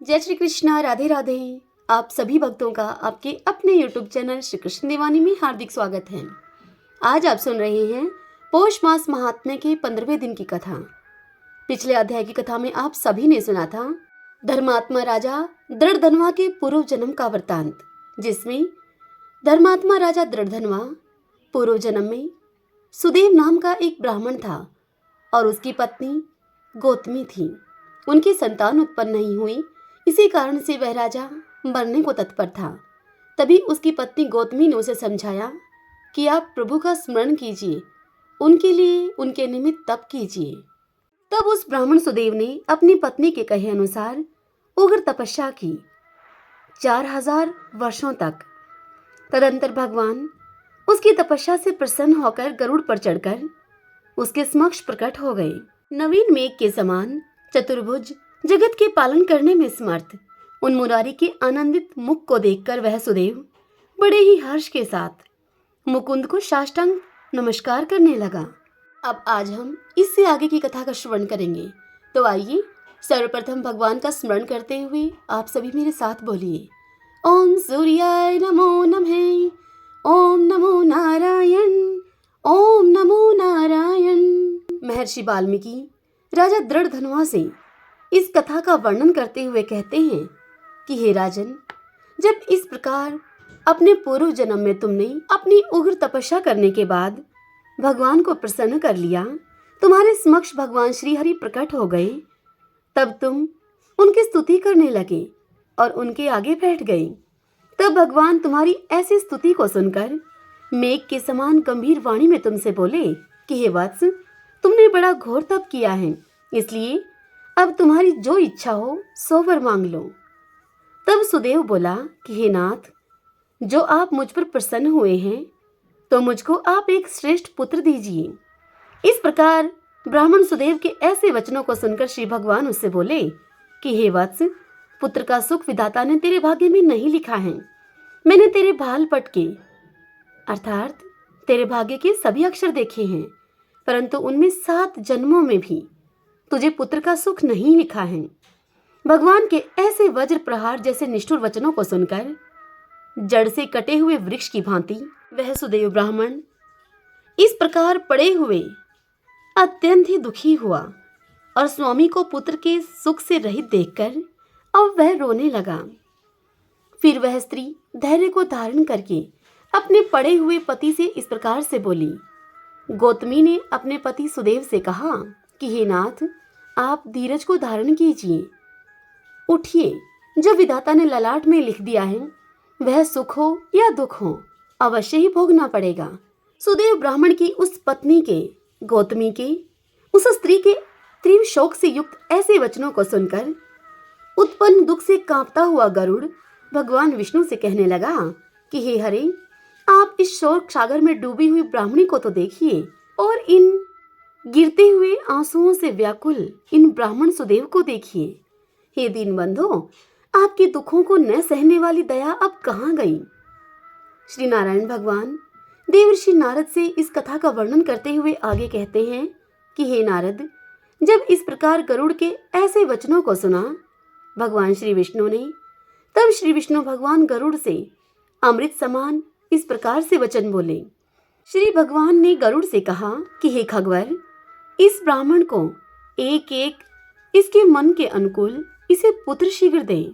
जय श्री कृष्णा, राधे राधे। आप सभी भक्तों का आपके अपने YouTube चैनल श्री कृष्ण दीवानी में हार्दिक स्वागत है। आज आप सुन रहे हैं पौष मास महात्म्य के 15वें दिन की कथा। पिछले अध्याय की कथा में आप सभी ने सुना था धर्मात्मा राजा दृढ़धनवा के पूर्व जन्म का वृतांत, जिसमें धर्मात्मा राजा दृढ़धनवा पूर्व जन्म में सुदेव नाम का एक ब्राह्मण था और उसकी पत्नी गौतमी थी। उनकी संतान उत्पन्न नहीं हुई, इसी कारण से वह राजा मरने को तत्पर था। तभी उसकी पत्नी गौतमी ने उसे समझाया कि आप प्रभु का स्मरण कीजिए, उनके लिए उनके निमित्त तप कीजिए। तब उस ब्राह्मण सुदेव ने अपनी पत्नी के कहे अनुसार उग्र तपस्या की 4000 वर्षों तक। तदंतर भगवान उसकी तपस्या से प्रसन्न होकर गरुड़ पर चढ़कर उसके समक्ष प्रकट हो गए। नवीन मेघ के समान चतुर्भुज, जगत के पालन करने में समर्थ उन मुरारी के आनंदित मुख को देखकर वह सुदेव बड़े ही हर्ष के साथ मुकुंद को साष्टांग नमस्कार करने लगा। अब आज हम इससे आगे की कथा का श्रवण करेंगे, तो आइए सर्वप्रथम भगवान का स्मरण करते हुए आप सभी मेरे साथ बोलिए, ओम सूर्याय नमो नमः, ओम नमो नारायण, ओम नमो नारायण। महर्षि वाल्मीकि राजा दृढ़धनवा से इस कथा का वर्णन करते हुए कहते हैं कि हे राजन, जब इस प्रकार अपने पूर्व जन्म में तुमने अपनी उग्र तपस्या करने के बाद भगवान को प्रसन्न कर लिया, तुम्हारे समक्ष भगवान श्री हरि प्रकट हो गए, तब तुम उनकी स्तुति करने लगे और उनके आगे बैठ गए। तब भगवान तुम्हारी ऐसी स्तुति को सुनकर मेघ के समान गंभीर वाणी में तुमसे बोले कि हे वत्स, तुमने बड़ा घोर तप किया है, इसलिए अब तुम्हारी जो इच्छा हो सो वर मांग लो। तब सुदेव बोला कि हे नाथ, जो आप मुझ पर प्रसन्न हुए हैं, तो मुझको आप एक श्रेष्ठ पुत्र दीजिए। इस प्रकार ब्राह्मण सुदेव के ऐसे वचनों को सुनकर श्री भगवान उससे बोले कि हे वत्स, पुत्र का सुख विधाता ने तेरे भाग्य में नहीं लिखा है। मैंने तेरे भाल पट के अर्थात तेरे भाग्य के सभी अक्षर देखे हैं, परंतु उनमें 7 जन्मों में भी तुझे पुत्र का सुख नहीं लिखा है। भगवान के ऐसे वज्र प्रहार जैसे निष्ठुर वचनों को सुनकर जड़ से कटे हुए वृक्ष की भांति वह सुदेव ब्राह्मण इस प्रकार पड़े हुए अत्यंत ही दुखी हुआ और स्वामी को पुत्र के सुख से रहित देखकर अब वह रोने लगा। फिर वह स्त्री धैर्य को धारण करके अपने पड़े हुए पति से इस प्रकार से बोली। गौतमी ने अपने पति सुदेव से कहा कि हे नाथ, आप धीरज को धारण कीजिए, उठिए, जो विधाता ने ललाट में लिख दिया है वह सुख हो या दुख हो अवश्य ही भोगना पड़ेगा। सुदेव ब्राह्मण की उस पत्नी के, गौतमी के, उस स्त्री के तीव्र शोक से युक्त ऐसे वचनों को सुनकर उत्पन्न दुख से कांपता हुआ गरुड़ भगवान विष्णु से कहने लगा कि हे हरे, आप इस शोक सागर में डूबी हुई ब्राह्मणी को तो देखिए और इन गिरते हुए आंसुओं से व्याकुल इन ब्राह्मण सुदेव को देखिए। हे दीनबंधो, आपके दुखों को न सहने वाली दया अब कहाँ गई। श्री नारायण भगवान देवर्षि नारद से इस कथा का वर्णन करते हुए आगे कहते हैं कि हे नारद, जब इस प्रकार गरुड़ के ऐसे वचनों को सुना भगवान श्री विष्णु ने, तब श्री विष्णु भगवान गरुड़ से अमृत समान इस प्रकार से वचन बोले। श्री भगवान ने गरुड़ से कहा कि हे खगवर, इस ब्राह्मण को एक एक इसके मन के अनुकूल इसे पुत्र शीघ्र दें।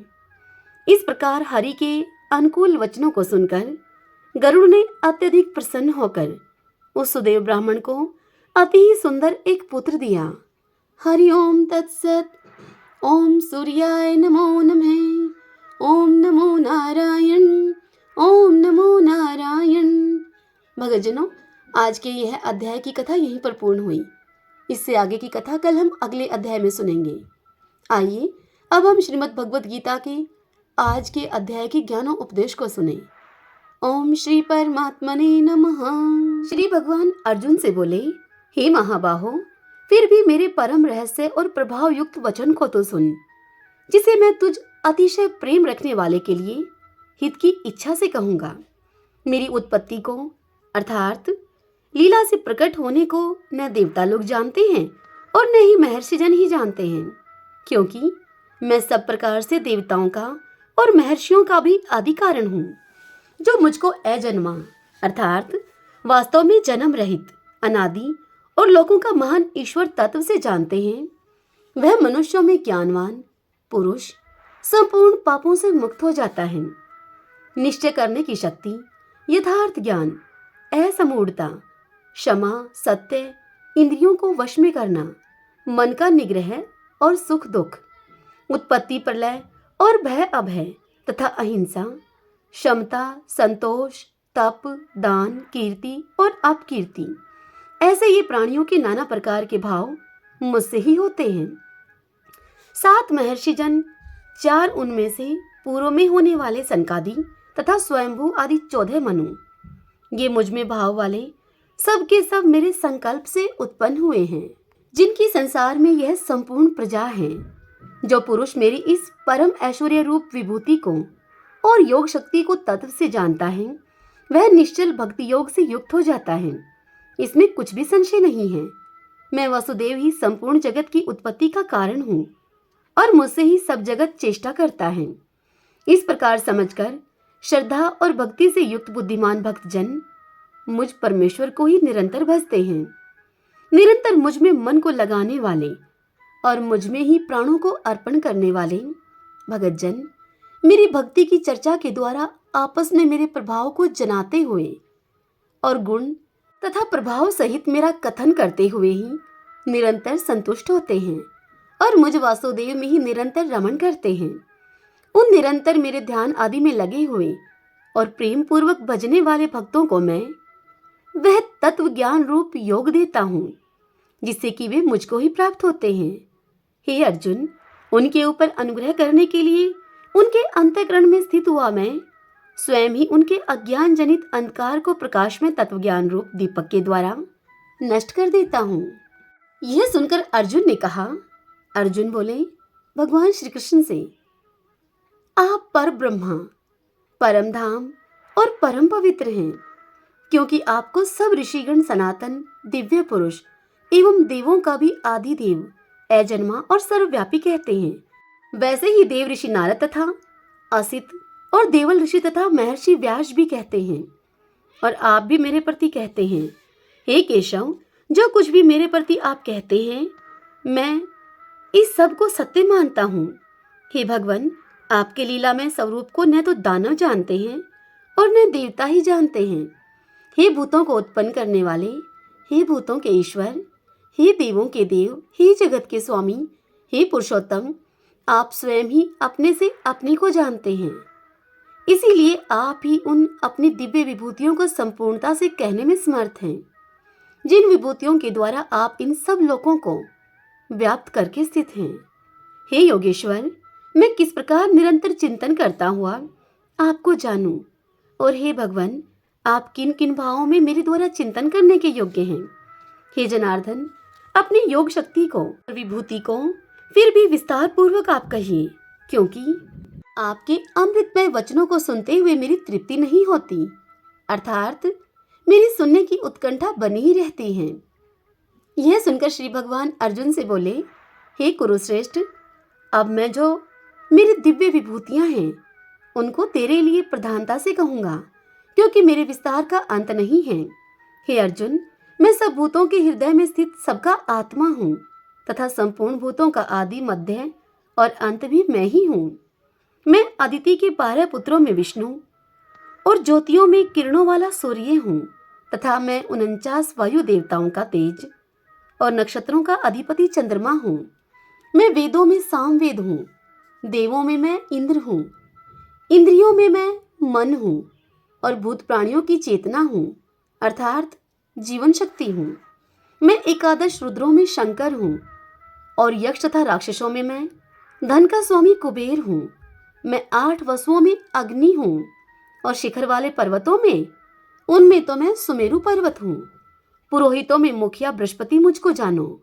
इस प्रकार हरि के अनुकूल वचनों को सुनकर गरुड़ ने अत्यधिक प्रसन्न होकर उस सुदेव ब्राह्मण को अति ही सुंदर एक पुत्र दिया। हरि ओम तत्सत। ओम सूर्याय नमो नमः, ओम नमो नारायण, ओम नमो नारायण। भक्तजनों, आज के यह अध्याय की कथा यहीं पर पूर्ण हुई। इससे आगे की कथा कल हम अगले अध्याय में सुनेंगे। आइए अब हम श्रीमद् भगवद गीता के आज के अध्याय के ज्ञानों उपदेश को सुने। ओम श्री परमात्मने नमः। श्री भगवान अर्जुन से बोले, हे महाबाहो, फिर भी मेरे परम रहस्य और प्रभाव युक्त वचन को तो सुन, जिसे मैं तुझ अतिशय प्रेम रखने वाले के लिए हित की इच्छा से कहूंगा। मेरी उत्पत्ति को अर्थात लीला से प्रकट होने को न देवता लोग जानते हैं और न ही महर्षि जन ही जानते हैं, क्योंकि मैं सब प्रकार से देवताओं का और महर्षियों का भी आदि कारण हूँ, जो मुझको अजन्मा अर्थात वास्तव में जन्म रहित, अनादि और लोगों का महान ईश्वर तत्व से जानते हैं। वह मनुष्यों में ज्ञानवान पुरुष संपूर्ण पापों से मुक्त हो जाता है। निश्चय करने की शक्ति, यथार्थ ज्ञान, असमूढ़ता, क्षमा, सत्य, इंद्रियों को वश में करना, मन का निग्रह और सुख दुख, उत्पत्ति प्रलय और भय अभय तथा अहिंसा, क्षमता, संतोष, तप, दान, कीर्ति और अपकीर्ति, ऐसे ये प्राणियों के नाना प्रकार के भाव मुझसे ही होते हैं। 7 महर्षि जन, 4 उनमें से पूर्व में होने वाले सनकादि तथा स्वयंभू आदि 14 मनु, ये मुझ में भाव वाले सब के सब मेरे संकल्प से उत्पन्न हुए हैं, जिनकी संसार में यह संपूर्ण प्रजा है। जो पुरुष मेरी इस परम ऐश्वर्य रूप विभूति को और योग शक्ति को तत्व से जानता है, वह निश्चल भक्ति योग से युक्त हो जाता है। इसमें कुछ भी संशय नहीं है। मैं वासुदेव ही संपूर्ण जगत की उत्पत्ति का कारण हूँ और मुझसे ही सब जगत चेष्टा करता है। इस प्रकार समझकर श्रद्धा और भक्ति से युक्त बुद्धिमान भक्तजन मुझ परमेश्वर को ही निरंतर भजते हैं। निरंतर मुझ में मन को लगाने वाले और मुझ में ही प्राणों को अर्पण करने वाले भगतजन मेरी भक्ति की चर्चा के द्वारा आपस में मेरे प्रभाव को जनाते हुए और गुण तथा प्रभाव सहित मेरा कथन करते हुए ही निरंतर संतुष्ट होते हैं और मुझ वासुदेव में ही निरंतर रमण करते हैं। उन निरंतर मेरे ध्यान आदि में लगे हुए और प्रेम पूर्वक भजने वाले भक्तों को मैं वह तत्व ज्ञान रूप योग देता हूँ, जिससे कि वे मुझको ही प्राप्त होते हैं। हे अर्जुन, उनके ऊपर अनुग्रह करने के लिए उनके अंतःकरण में स्थित हुआ मैं स्वयं ही उनके अज्ञान जनित अंधकार को प्रकाश में तत्व ज्ञान रूप दीपक के द्वारा नष्ट कर देता हूँ। यह सुनकर अर्जुन ने कहा, अर्जुन बोले भगवान श्री कृष्ण से, आप पर ब्रह्मा, परम धाम और परम पवित्र हैं, क्योंकि आपको सब ऋषिगण सनातन दिव्य पुरुष एवं देवों का भी आदि देव, अजन्मा और सर्वव्यापी कहते हैं। वैसे ही देव ऋषि नारद तथा असित और देवल ऋषि तथा महर्षि व्यास भी कहते हैं, और आप भी मेरे प्रति कहते हैं। हे केशव, जो कुछ भी मेरे प्रति आप कहते हैं, मैं इस सब को सत्य मानता हूँ। हे भगवान, आपके लीला में स्वरूप को न तो दानव जानते हैं और न देवता ही जानते हैं। हे भूतों को उत्पन्न करने वाले, हे भूतों के ईश्वर, हे देवों के देव, हे जगत के स्वामी, हे पुरुषोत्तम, आप स्वयं ही अपने से अपने को जानते हैं। इसीलिए आप ही उन अपनी दिव्य विभूतियों को संपूर्णता से कहने में समर्थ हैं, जिन विभूतियों के द्वारा आप इन सब लोकों को व्याप्त करके स्थित हैं। हे योगेश्वर, मैं किस प्रकार निरंतर चिंतन करता हुआ आपको जानूं, और हे भगवान, आप किन किन भावों में मेरे द्वारा चिंतन करने के योग्य हैं। हे जनार्दन, अपनी योग शक्ति को और विभूति को फिर भी विस्तार पूर्वक आप कहिए, क्योंकि आपके अमृतमय वचनों को सुनते हुए मेरी तृप्ति नहीं होती, अर्थात मेरी सुनने की उत्कंठा बनी ही रहती है। यह सुनकर श्री भगवान अर्जुन से बोले, हे कुरुश्रेष्ठ, अब मैं जो मेरी दिव्य विभूतियां हैं उनको तेरे लिए प्रधानता से कहूंगा, क्योंकि मेरे विस्तार का अंत नहीं है। हे अर्जुन, मैं सब भूतों के हृदय में स्थित सबका आत्मा हूँ तथा संपूर्ण भूतों का आदि, मध्य और अंत भी मैं ही हूँ। मैं अदिति के 12 पुत्रों में विष्णु और ज्योतियों में किरणों वाला सूर्य हूँ तथा मैं 49 वायु देवताओं का तेज और नक्षत्रों का अधिपति चंद्रमा हूँ। मैं वेदों में सामवेद हूँ, देवों में मैं इंद्र हूँ, इंद्रियों में मैं मन हूँ और भूत प्राणियों की चेतना हूँ, अर्थात जीवन शक्ति हूँ। मैं 11 रुद्रों में शंकर हूँ और यक्ष तथा राक्षसों में मैं धन का स्वामी कुबेर हूँ। मैं 8 वसुओं में अग्नि हूँ और शिखर वाले पर्वतों में, उनमें तो मैं सुमेरु पर्वत हूँ। पुरोहितों में मुखिया बृहस्पति मुझको जानो।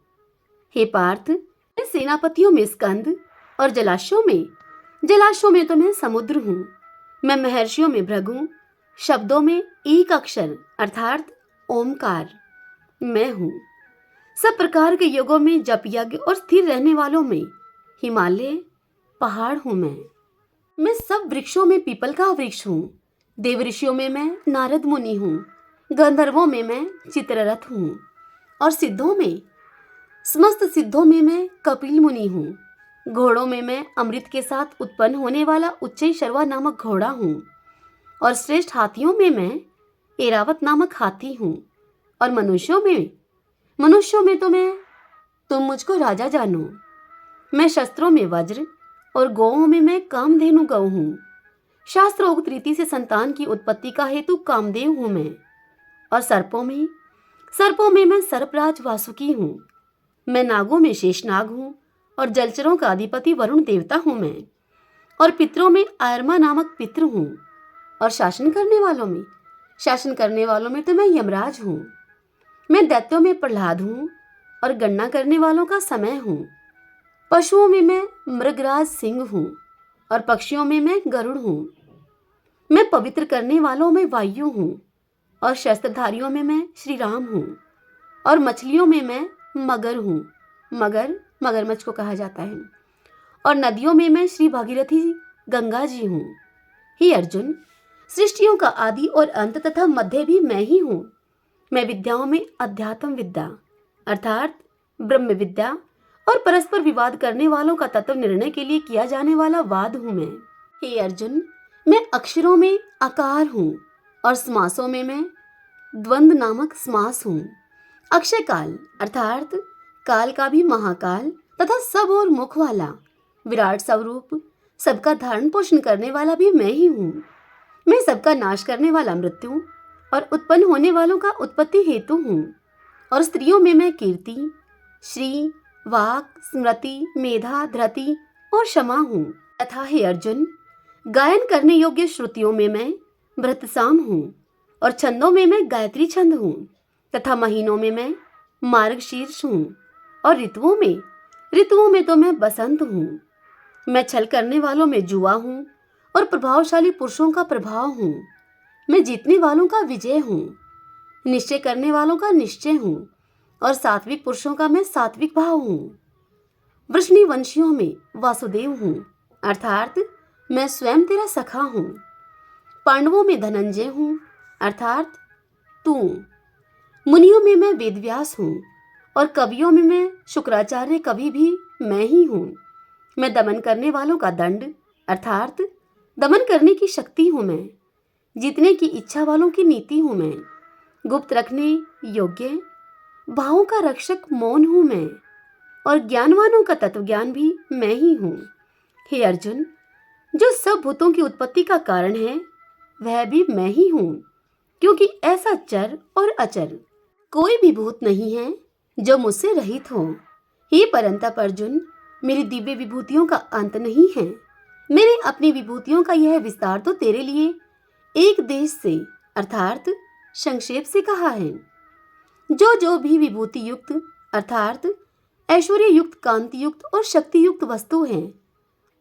हे पार्थ, मैं सेनापतियों में स्कंद और जलाशयों में तो मैं समुद्र हूँ। मैं महर्षियों में भृगु, शब्दों में एक अक्षर अर्थात ओमकार मैं हूँ। सब प्रकार के योगों में जप यज्ञ और स्थिर रहने वालों में हिमालय, पहाड़ हूँ मैं सब वृक्षों में पीपल का वृक्ष हूँ, देव ऋषियों में मैं नारद मुनि हूँ, गंधर्वों में मैं चित्ररथ हूँ, और सिद्धों में, समस्त सिद्धों में मैं कपिल मुनि हूँ। घोड़ों में मैं अमृत के साथ उत्पन्न होने वाला उच्चई शर्वा नामक घोड़ा हूँ, और श्रेष्ठ हाथियों में मैं एरावत नामक हाथी हूँ, और मनुष्यों में तो तुम मुझको राजा जानो। मैं शस्त्रों में वज्र और गौओं में मैं कामधेनु गौ हूँ। शास्त्रोक्त रीति से संतान की उत्पत्ति का हेतु कामदेव हूँ मैं, और सर्पों में मैं सर्पराज वासुकी हूँ। मैं नागों में शेषनाग हूँ, और जलचरों का अधिपति वरुण देवता हूँ मैं, और पितरों में आयरमा नामक पितृ हूँ, और शासन करने वालों में तो मैं यमराज हूँ। मैं दैत्यों में प्रहलाद हूँ, और गणना करने वालों का समय हूँ। पशुओं में मैं मृगराज सिंह हूँ, और पक्षियों में मैं गरुड़ हूँ। मैं पवित्र करने वालों में वायु हूँ, और शस्त्रधारियों में मैं श्री राम हूँ, और मछलियों में मैं मगर हूँ। मगरमच्छ को कहा जाता है। और नदियों में मैं श्री भागीरथी गंगा जी हूँ। हे अर्जुन, सृष्टियों का आदि और अंत तथा मध्य भी मैं ही हूँ। मैं विद्याओं में अध्यात्म विद्या अर्थात ब्रह्म विद्या और परस्पर विवाद करने वालों का तत्व निर्णय के लिए किया जाने वाला वाद हूँ मैं। हे अर्जुन, मैं अक्षरों में आकार हूँ, और समासों में मैं द्वंद नामक समास हूँ। अक्षय काल अर्थात काल का भी महाकाल तथा सब और मुख वाला विराट स्वरूप, सबका धारण पोषण करने वाला भी मैं ही हूँ। मैं सबका नाश करने वाला मृत्यु और उत्पन्न होने वालों का उत्पत्ति हेतु हूँ। और स्त्रियों में मैं कीर्ति, श्री, वाक, स्मृति, मेधा, धृति और क्षमा हूँ। तथा हे अर्जुन, गायन करने योग्य श्रुतियों में मैं भृतसाम हूँ, और छंदों में मैं गायत्री छंद हूँ, तथा महीनों में मैं मार्गशीर्ष हूँ, और ऋतुओं में तो मैं बसंत हूँ। मैं छल करने वालों में जुआ हूँ, और प्रभावशाली पुरुषों का प्रभाव हूँ। मैं जीतने वालों का विजय हूँ, निश्चय करने वालों का निश्चय हूँ, और सात्विक पुरुषों का मैं सात्विक भाव हूँ। वृष्णि वंशियों में वासुदेव हूँ, अर्थात मैं स्वयं तेरा सखा हूँ। पांडवों में धनंजय हूँ, अर्थात तू। मुनियों में मैं वेदव्यास हूँ, और कवियों में मैं शुक्राचार्य कवि भी मैं ही हूँ। मैं दमन करने वालों का दंड अर्थात दमन करने की शक्ति हूँ मैं। जीतने की इच्छा वालों की नीति हूँ मैं। गुप्त रखने योग्य भावों का रक्षक मौन हूँ मैं, और ज्ञानवानों का तत्व ज्ञान भी मैं ही हूँ। हे अर्जुन, जो सब भूतों की उत्पत्ति का कारण है वह भी मैं ही हूँ, क्योंकि ऐसा चर और अचर कोई भी भूत नहीं है जो मुझसे रहित हो। हे परंतप अर्जुन, मेरी दिव्य विभूतियों का अंत नहीं है। मैंने अपनी विभूतियों का यह विस्तार तो तेरे लिए एक देश से अर्थात संक्षेप से कहा है। जो भी विभूति युक्त अर्थात ऐश्वर्य युक्त, कांति युक्त और शक्ति युक्त वस्तु है,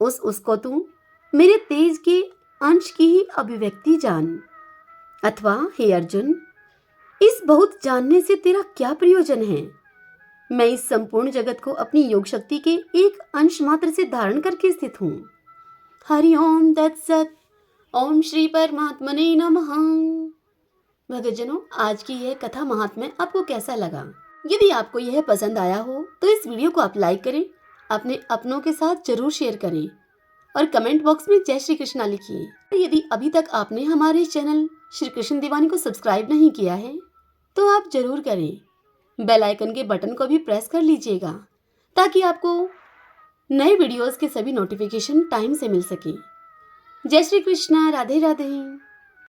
उसको तू मेरे तेज के अंश की ही अभिव्यक्ति जान। अथवा हे अर्जुन, इस बहुत जानने से तेरा क्या प्रयोजन है? मैं इस संपूर्ण जगत को अपनी योग शक्ति के एक अंश मात्र से धारण करके स्थित हूँ। हरि ओम तत्सत। ओम श्री परमात्मने नमः। भक्तजनों, आज की यह कथा महात्म्य आपको कैसा लगा? यदि आपको यह पसंद आया हो तो इस वीडियो को आप लाइक करें, अपने अपनों के साथ जरूर शेयर करें, और कमेंट बॉक्स में जय श्री कृष्णा लिखिए। यदि अभी तक आपने हमारे चैनल श्री कृष्ण दीवानी को सब्सक्राइब नहीं किया है तो आप जरूर करें। बेल आइकन के बटन को भी प्रेस कर लीजिएगा ताकि आपको नए वीडियोस के सभी नोटिफिकेशन टाइम से मिल सके। जय श्री कृष्णा। राधे राधे।